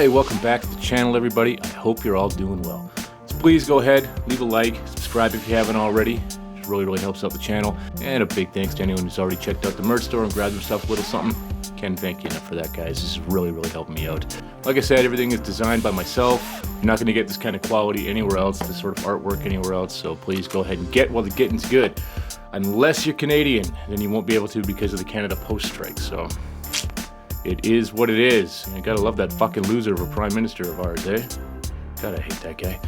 Hi, welcome back to the channel, everybody. I hope you're all doing well. So please go ahead, leave a like, subscribe if you haven't already. It really helps out the channel. And a big thanks to anyone who's already checked out the merch store and grabbed themselves a little something. Can't thank you enough for that, guys. This is really helping me out. Like I said, everything is designed by myself. You're not going to get this kind of quality anywhere else, this sort of artwork anywhere else. So please go ahead and get while the getting's good. Unless you're Canadian, then you won't be able to because of the Canada Post strike. So it is what it is. You gotta love that fucking loser of a prime minister of ours, eh? Gotta hate that guy.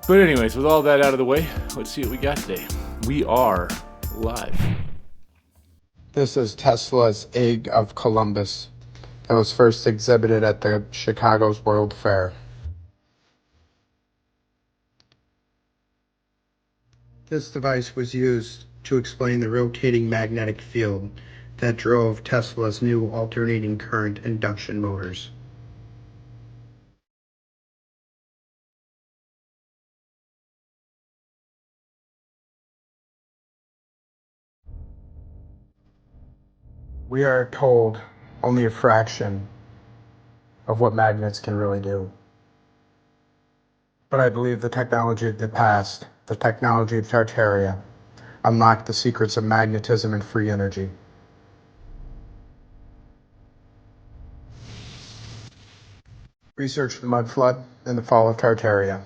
But anyways, with all that out of the way, let's see what we got today. We are live. This is Tesla's Egg of Columbus that was first exhibited at the Chicago's World Fair. This device was used to explain the rotating magnetic field that drove Tesla's new alternating current induction motors. We are told only a fraction of what magnets can really do. But I believe the technology of the past, the technology of Tartaria, unlocked the secrets of magnetism and free energy. Research the mud flood and the fall of Tartaria.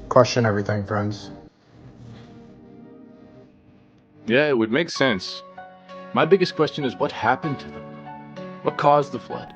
Question everything, friends. Yeah, it would make sense. My biggest question is what happened to them? What caused the flood?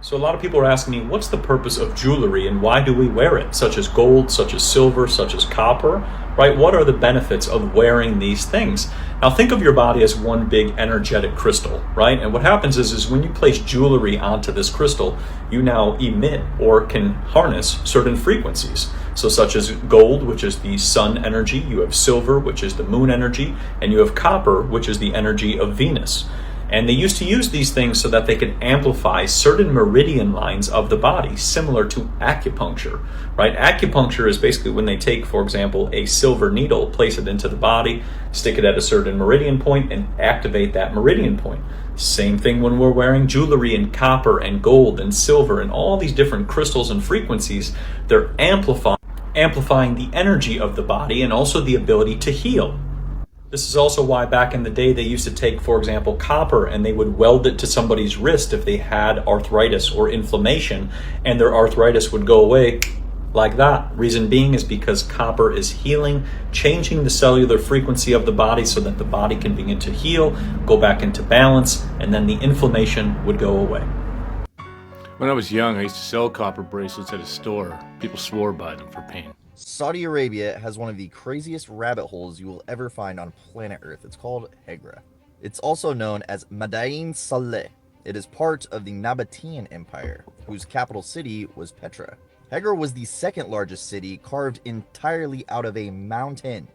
So a lot of people are asking me, what's the purpose of jewelry and why do we wear it? Such as gold, such as silver, such as copper, right? What are the benefits of wearing these things? Now think of your body as one big energetic crystal, right? And what happens is when you place jewelry onto this crystal, you now emit or can harness certain frequencies. So such as gold, which is the sun energy, you have silver, which is the moon energy, and you have copper, which is the energy of Venus. And they used to use these things so that they could amplify certain meridian lines of the body, similar to acupuncture, right? Acupuncture is basically when they take, for example, a silver needle, place it into the body, stick it at a certain meridian point, and activate that meridian point. Same thing when we're wearing jewelry in copper and gold and silver and all these different crystals and frequencies. They're amplifying the energy of the body and also the ability to heal. This is also why back in the day they used to take, for example, copper and they would weld it to somebody's wrist if they had arthritis or inflammation, and their arthritis would go away like that. Reason being is because copper is healing, changing the cellular frequency of the body so that the body can begin to heal, go back into balance, and then the inflammation would go away. When I was young, I used to sell copper bracelets at a store. People swore by them for pain. Saudi Arabia has one of the craziest rabbit holes you will ever find on planet Earth. It's called Hegra. It's also known as Madain Saleh. It is part of the Nabatean Empire, whose capital city was Petra. Hegra was the second largest city, carved entirely out of a mountain.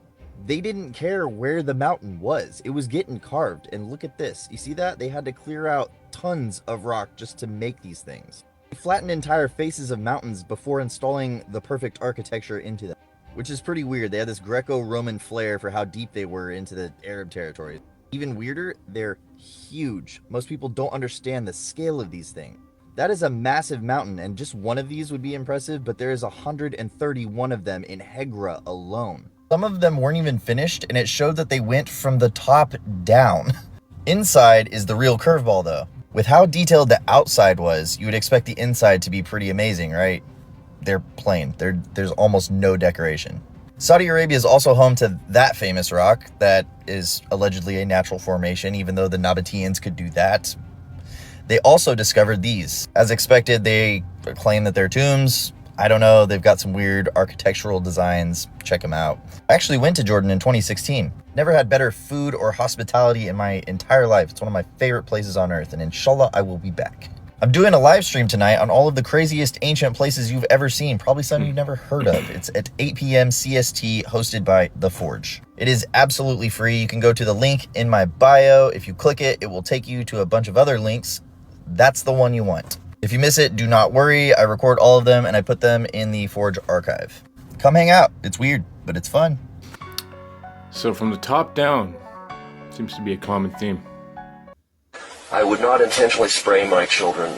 They didn't care where the mountain was. It was getting carved. And look at this. You see that? They had to clear out tons of rock just to make these things. They flattened entire faces of mountains before installing the perfect architecture into them, which is pretty weird. They had this Greco-Roman flair for how deep they were into the Arab territories. Even weirder, they're huge. Most people don't understand the scale of these things. That is a massive mountain, and just one of these would be impressive, but there is 131 of them in Hegra alone. Some of them weren't even finished, and it showed that they went from the top down. Inside is the real curveball, though. With how detailed the outside was, you would expect the inside to be pretty amazing, right? They're plain. There's almost no decoration. Saudi Arabia is also home to that famous rock that is allegedly a natural formation, even though the Nabateans could do that. They also discovered these. As expected, they claim that they're tombs. I don't know, they've got some weird architectural designs. Check them out. I actually went to Jordan in 2016. Never had better food or hospitality in my entire life. It's one of my favorite places on earth, and inshallah, I will be back. I'm doing a live stream tonight on all of the craziest ancient places you've ever seen, probably some you've never heard of. It's at 8 p.m. CST, hosted by The Forge. It is absolutely free. You can go to the link in my bio. If you click it, it will take you to a bunch of other links. That's the one you want. If you miss it, do not worry. I record all of them and I put them in the Forge archive. Come hang out. It's weird, but it's fun. So from the top down, seems to be a common theme. I would not intentionally spray my children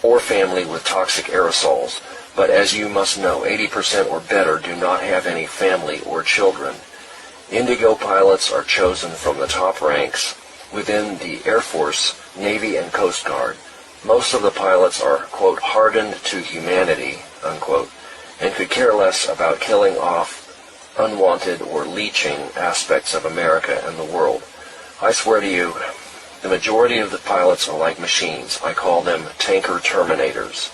or family with toxic aerosols, but as you must know, 80% or better do not have any family or children. Indigo pilots are chosen from the top ranks within the Air Force, Navy, and Coast Guard. Most of the pilots are, quote, hardened to humanity, unquote, and could care less about killing off unwanted or leeching aspects of America and the world. I swear to you, the majority of the pilots are like machines. I call them tanker terminators.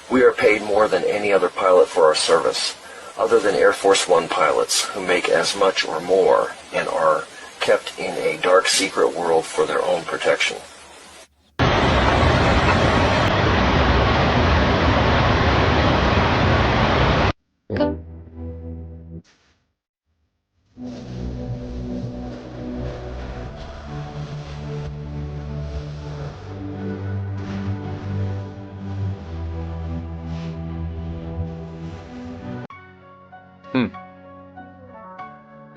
We are paid more than any other pilot for our service, other than Air Force One pilots, who make as much or more and are kept in a dark secret world for their own protection.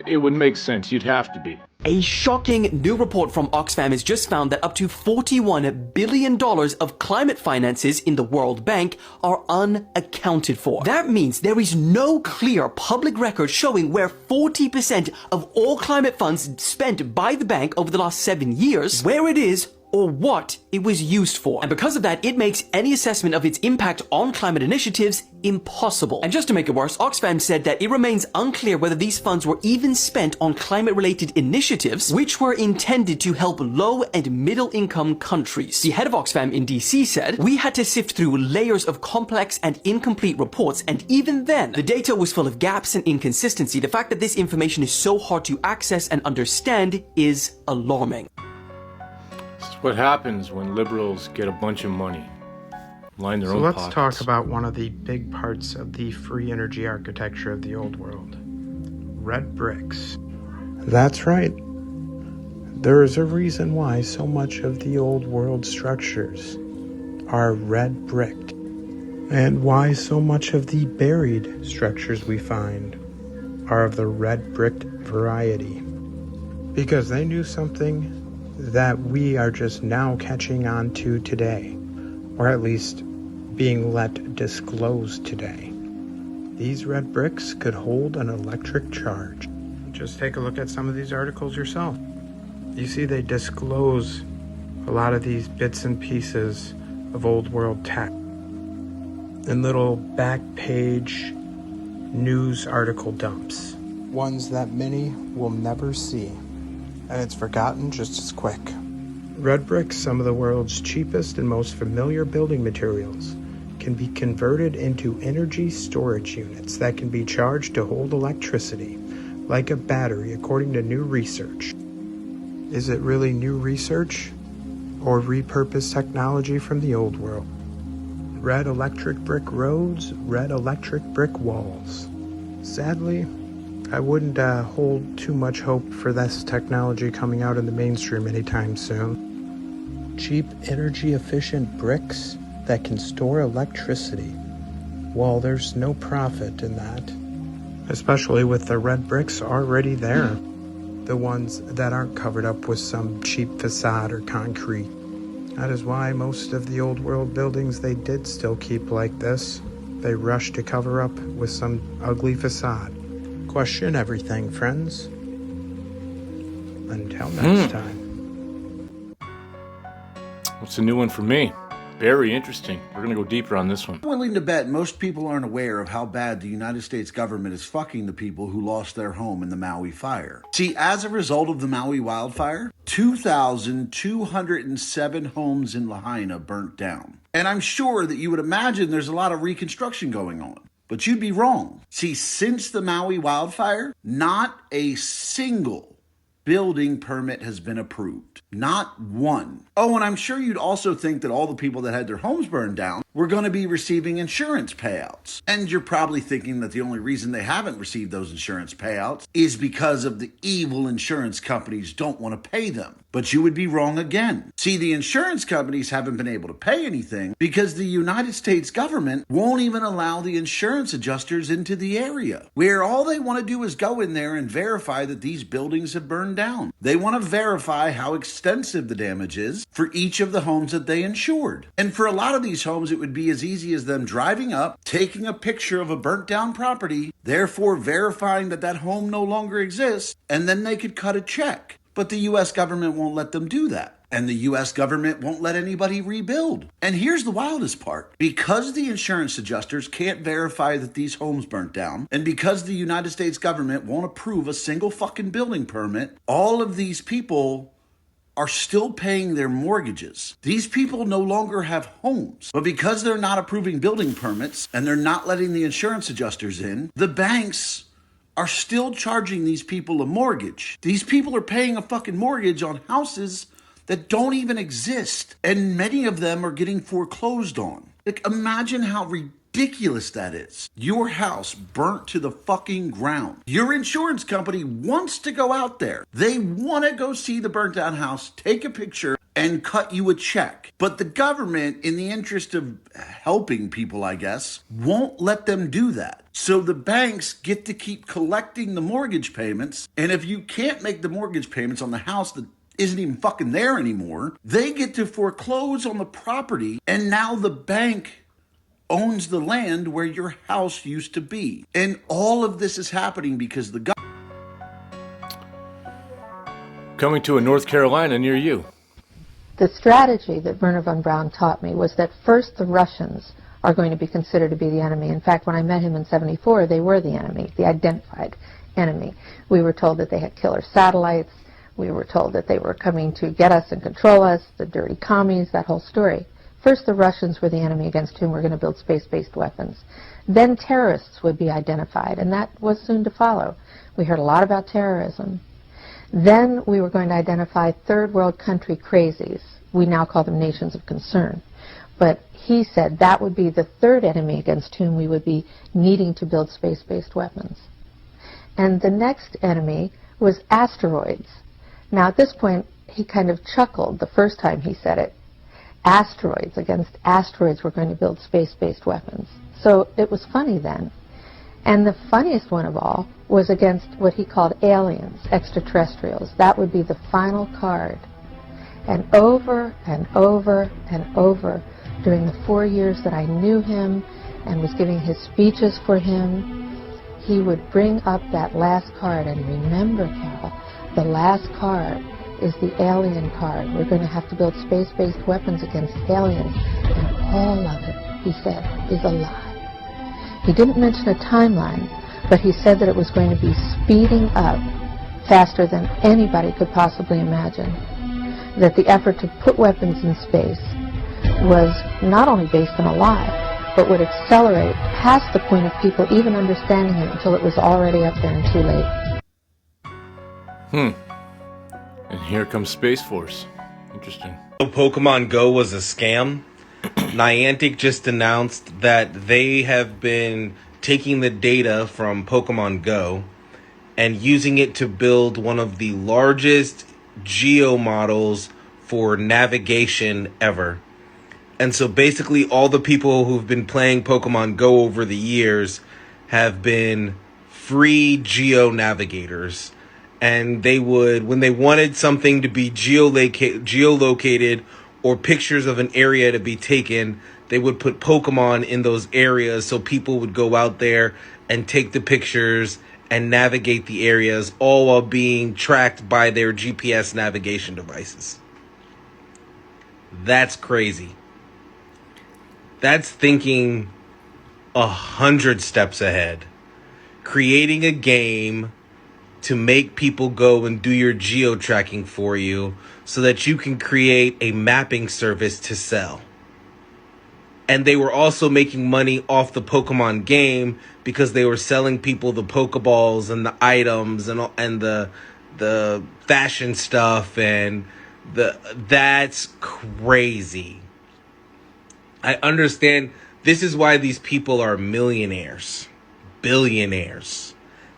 It would make sense. You'd have to be. A shocking new report from Oxfam has just found that up to $41 billion of climate finances in the World Bank are unaccounted for. That means there is no clear public record showing where 40% of all climate funds spent by the bank over the last 7 years, where it is or what it was used for. And because of that, it makes any assessment of its impact on climate initiatives impossible. And just to make it worse, Oxfam said that it remains unclear whether these funds were even spent on climate-related initiatives, which were intended to help low and middle-income countries. The head of Oxfam in DC said, "We had to sift through layers of complex and incomplete reports, and even then, the data was full of gaps and inconsistency. The fact that this information is so hard to access and understand is alarming." What happens when liberals get a bunch of money, line their own let's pockets? talk about one of the big parts of the free energy architecture of the old world. Red bricks. That's right. There is a reason why so much of the old world structures are red bricked, and why so much of the buried structures we find are of the red bricked variety. Because they knew something that we are just now catching on to today, or at least being let disclose today. These red bricks could hold an electric charge. Just take a look at some of these articles yourself. You see they disclose a lot of these bits and pieces of old world tech in little back page news article dumps, ones that many will never see. And it's forgotten just as quick. Red bricks, some of the world's cheapest and most familiar building materials, can be converted into energy storage units that can be charged to hold electricity, like a battery, according to new research. Is it really new research, or repurposed technology from the old world? Red electric brick roads, red electric brick walls. Sadly, I wouldn't hold too much hope for this technology coming out in the mainstream anytime soon. Cheap, energy-efficient bricks that can store electricity. Well, there's no profit in that. Especially with the red bricks already there. The ones that aren't covered up with some cheap facade or concrete. That is why most of the old world buildings they did still keep like this. They rushed to cover up with some ugly facade. Question everything, friends. Until next time. What's a new one for me? Very interesting. We're going to go deeper on this one. I'm willing to bet most people aren't aware of how bad the United States government is fucking the people who lost their home in the Maui fire. See, as a result of the Maui wildfire, 2,207 homes in Lahaina burnt down. And I'm sure that you would imagine there's a lot of reconstruction going on. But you'd be wrong. See, since the Maui wildfire, not a single building permit has been approved. Not one. Oh, and I'm sure you'd also think that all the people that had their homes burned down were going to be receiving insurance payouts. And you're probably thinking that the only reason they haven't received those insurance payouts is because of the evil insurance companies don't want to pay them. But you would be wrong again. See, the insurance companies haven't been able to pay anything because the United States government won't even allow the insurance adjusters into the area, where all they want to do is go in there and verify that these buildings have burned burned down. They want to verify how extensive the damage is for each of the homes that they insured. And for a lot of these homes, it would be as easy as them driving up, taking a picture of a burnt down property, therefore verifying that that home no longer exists, and then they could cut a check. But the U.S. government won't let them do that. And the U.S. government won't let anybody rebuild. And here's the wildest part. Because the insurance adjusters can't verify that these homes burnt down, and because the United States government won't approve a single fucking building permit, all of these people are still paying their mortgages. These people no longer have homes. But because they're not approving building permits, and they're not letting the insurance adjusters in, the banks are still charging these people a mortgage. These people are paying a fucking mortgage on houses that don't even exist. And many of them are getting foreclosed on. Like, imagine how ridiculous that is. Your house burnt to the fucking ground. Your insurance company wants to go out there. They want to go see the burnt down house, take a picture, and cut you a check. But the government, in the interest of helping people, I guess, won't let them do that. So the banks get to keep collecting the mortgage payments. And if you can't make the mortgage payments on the house that isn't even fucking there anymore, they get to foreclose on the property, and now the bank owns the land where your house used to be. And all of this is happening because the government... Coming to a North Carolina near you. The strategy that Werner von Braun taught me was that first the Russians are going to be considered to be the enemy. In fact, when I met him in '74, they were the enemy, the identified enemy. We were told that they had killer satellites. We were told that they were coming to get us and control us, the dirty commies, that whole story. First, the Russians were the enemy against whom we're going to build space-based weapons. Then terrorists would be identified, and that was soon to follow. We heard a lot about terrorism. Then we were going to identify third world country crazies. We now call them nations of concern. But he said that would be the third enemy against whom we would be needing to build space-based weapons. And the next enemy was asteroids. Now, at this point, he kind of chuckled the first time he said it. Asteroids, against asteroids, we're going to build space-based weapons. So it was funny then. And the funniest one of all was against what he called aliens, extraterrestrials. That would be the final card. And over and over and over, during the 4 years that I knew him and was giving his speeches for him, he would bring up that last card. And remember, Carol, the last card is the alien card. We're going to have to build space-based weapons against aliens. And all of it, he said, is a lie. He didn't mention a timeline, but he said that it was going to be speeding up faster than anybody could possibly imagine. That the effort to put weapons in space was not only based on a lie, but would accelerate past the point of people even understanding it until it was already up there and too late. And here comes Space Force. Interesting. Pokemon Go was a scam. Niantic just announced that they have been taking the data from Pokemon Go and using it to build one of the largest geo models for navigation ever. And so basically all the people who've been playing Pokemon Go over the years have been free geo navigators. And they would, when they wanted something to be geolocated or pictures of an area to be taken, they would put Pokemon in those areas so people would go out there and take the pictures and navigate the areas, all while being tracked by their GPS navigation devices. That's crazy. That's thinking 100 steps ahead. Creating a game to make people go and do your geo-tracking for you so that you can create a mapping service to sell. And they were also making money off the Pokemon game because they were selling people the Pokeballs and the items and the fashion stuff and that's crazy. I understand this is why these people are millionaires, billionaires.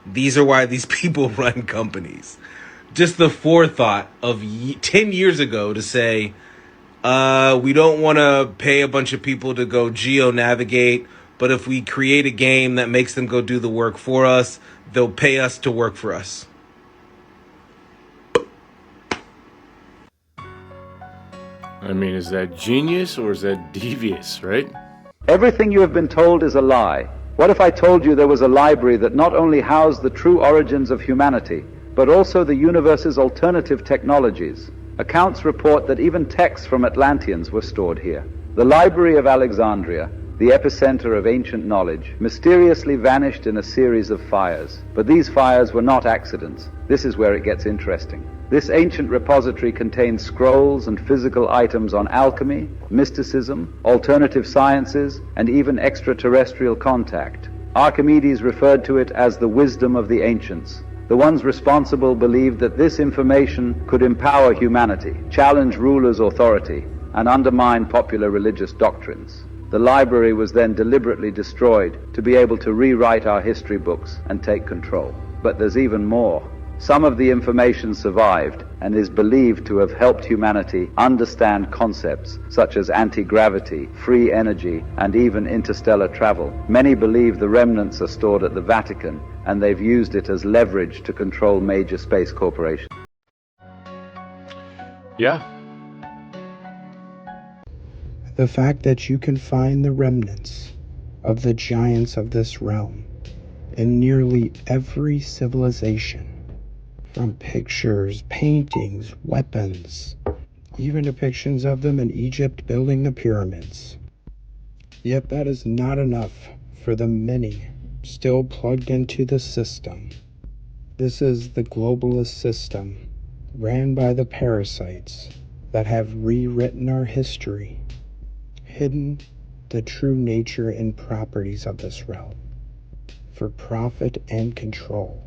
These are why these people run companies. Just the forethought of 10 years ago to say, we don't want to pay a bunch of people to go geo-navigate, but if we create a game that makes them go do the work for us, they'll pay us to work for us. I mean, is that genius or is that devious, right? Everything you have been told is a lie. What if I told you there was a library that not only housed the true origins of humanity, but also the universe's alternative technologies? Accounts report that even texts from Atlanteans were stored here. The Library of Alexandria, the epicenter of ancient knowledge, mysteriously vanished in a series of fires. But these fires were not accidents. This is where it gets interesting. This ancient repository contains scrolls and physical items on alchemy, mysticism, alternative sciences, and even extraterrestrial contact. Archimedes referred to it as the wisdom of the ancients. The ones responsible believed that this information could empower humanity, challenge rulers' authority, and undermine popular religious doctrines. The library was then deliberately destroyed to be able to rewrite our history books and take control. But there's even more. Some of the information survived and is believed to have helped humanity understand concepts such as anti-gravity, free energy, and even interstellar travel. Many believe the remnants are stored at the Vatican, and they've used it as leverage to control major space corporations. Yeah. The fact that you can find the remnants of the giants of this realm in nearly every civilization, from pictures, paintings, weapons, even depictions of them in Egypt building the pyramids. Yet that is not enough for the many still plugged into the system. This is the globalist system ran by the parasites that have rewritten our history, hidden the true nature and properties of this realm for profit and control.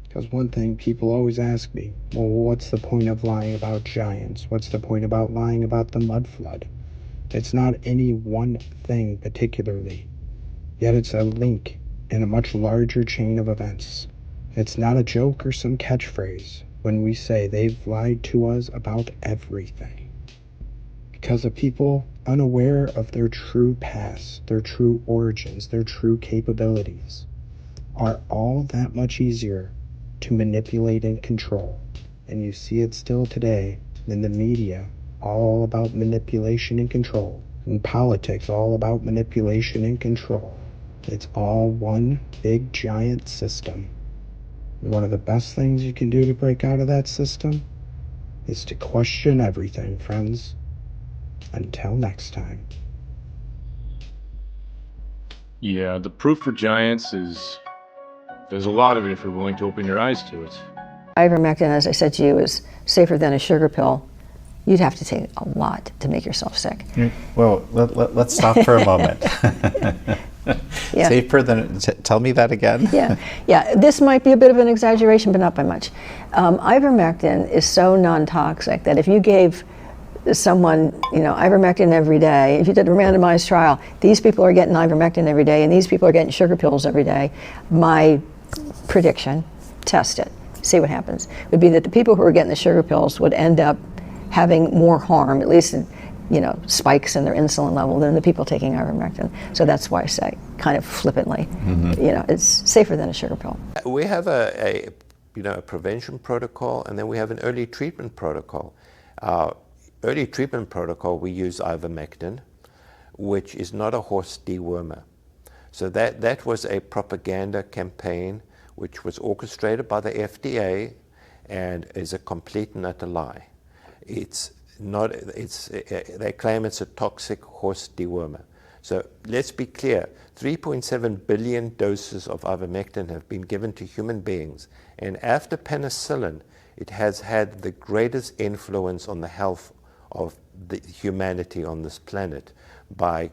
Because one thing people always ask me, well, what's the point of lying about giants? What's the point about lying about the mud flood? It's not any one thing particularly, yet it's a link in a much larger chain of events. It's not a joke or some catchphrase when we say they've lied to us about everything. Because of people unaware of their true past, their true origins, their true capabilities, are all that much easier to manipulate and control. And you see it still today in the media, all about manipulation and control. In politics, all about manipulation and control. It's all one big giant system. And one of the best things you can do to break out of that system is to question everything, friends. Until next time. Yeah, the proof for giants is... there's a lot of it if you're willing to open your eyes to it. Ivermectin, as I said to you, is safer than a sugar pill. You'd have to take a lot to make yourself sick. Well, let's stop for a moment. Yeah. Safer than... tell me that again. Yeah. This might be a bit of an exaggeration, but not by much. Ivermectin is so non-toxic that if you gave someone, ivermectin every day, if you did a randomized trial, these people are getting ivermectin every day and these people are getting sugar pills every day, my prediction, test it, see what happens, would be that the people who are getting the sugar pills would end up having more harm, at least spikes in their insulin level, than the people taking ivermectin. So that's why I say, kind of flippantly, it's safer than a sugar pill. We have a prevention protocol, and then we have an early treatment protocol. Early treatment protocol, we use ivermectin, which is not a horse dewormer. So that was a propaganda campaign which was orchestrated by the FDA and is a complete and utter lie. It's not, they claim it's a toxic horse dewormer. So let's be clear, 3.7 billion doses of ivermectin have been given to human beings, and after penicillin, it has had the greatest influence on the health of the humanity on this planet by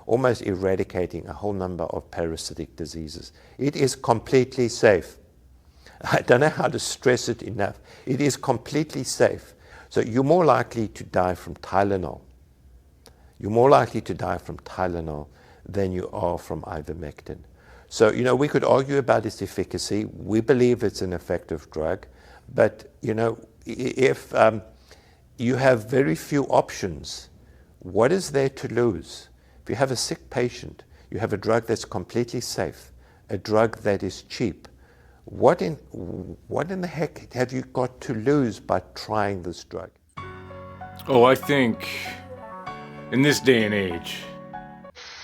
almost eradicating a whole number of parasitic diseases. It is completely safe. I don't know how to stress it enough. It is completely safe. So you're more likely to die from Tylenol. You're more likely to die from Tylenol than you are from ivermectin. So, we could argue about its efficacy. We believe it's an effective drug. But, if you have very few options, what is there to lose? If you have a sick patient, you have a drug that's completely safe, a drug that is cheap. What in the heck have you got to lose by trying this drug? Oh, I think in this day and age.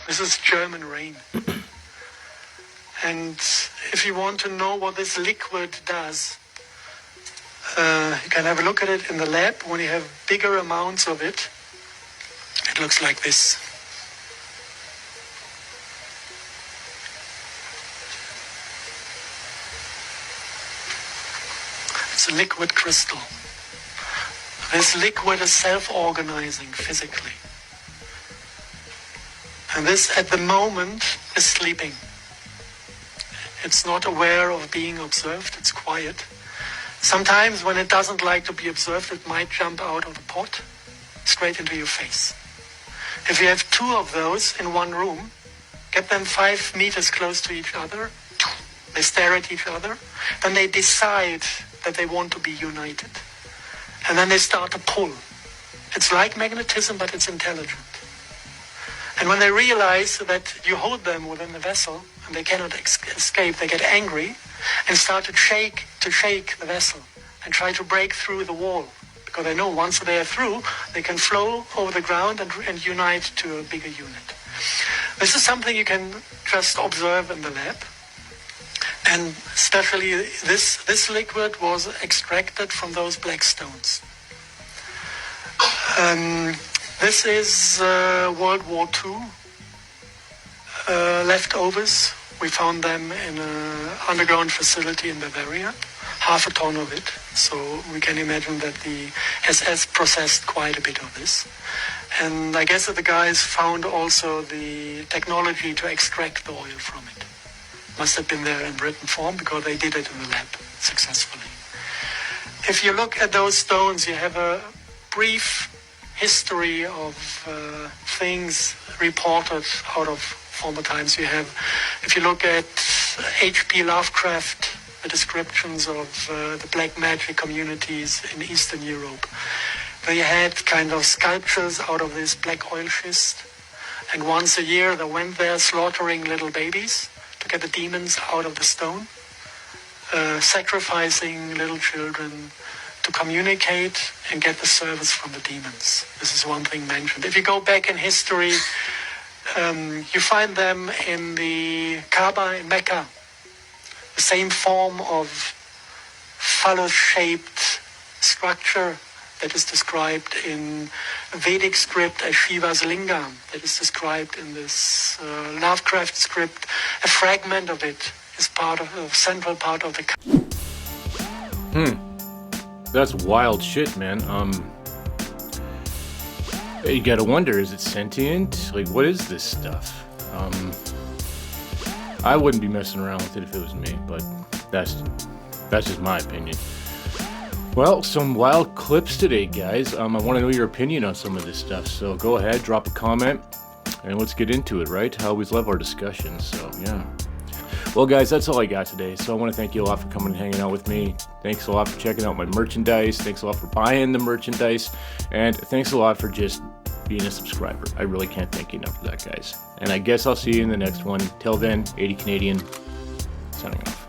This is German rain. And if you want to know what this liquid does, you can have a look at it in the lab. When you have bigger amounts of it, it looks like this. It's a liquid crystal. This liquid is self-organizing physically. And this, at the moment, is sleeping. It's not aware of being observed, it's quiet. Sometimes when it doesn't like to be observed, it might jump out of the pot straight into your face. If you have two of those in one room, get them 5 meters close to each other, they stare at each other, then they decide that they want to be united. And then they start to pull. It's like magnetism, but it's intelligent. And when they realize that you hold them within the vessel and they cannot escape, they get angry and start to shake the vessel and try to break through the wall. Because they know once they are through, they can flow over the ground and unite to a bigger unit. This is something you can just observe in the lab. And especially this liquid was extracted from those black stones. This is World War II leftovers. We found them in an underground facility in Bavaria, 1/2 ton of it. So we can imagine that the SS processed quite a bit of this. And I guess that the guys found also the technology to extract the oil from it. Must have been there in written form because they did it in the lab successfully. If you look at those stones, you have a brief history of things reported out of former times. You have, if you look at H.P. Lovecraft, the descriptions of the black magic communities in Eastern Europe, they had kind of sculptures out of this black oil schist. And once a year they went there slaughtering little babies to get the demons out of the stone, sacrificing little children to communicate and get the service from the demons. This is one thing mentioned. If you go back in history, you find them in the Kaaba in Mecca, the same form of phallus-shaped structure that is described in Vedic script as Shiva's lingam, that is described in this Lovecraft script. A fragment of it is part of a central part of the. That's wild shit, man. You gotta wonder, is it sentient? Like, what is this stuff? I wouldn't be messing around with it if it was me, but that's just my opinion. Well, some wild clips today, guys. I want to know your opinion on some of this stuff, so go ahead, drop a comment, and let's get into it, right? I always love our discussions, so yeah. Well, guys, that's all I got today, so I want to thank you a lot for coming and hanging out with me. Thanks a lot for checking out my merchandise. Thanks a lot for buying the merchandise, and thanks a lot for just being a subscriber. I really can't thank you enough for that, guys. And I guess I'll see you in the next one. Till then, 80 Canadian, signing off.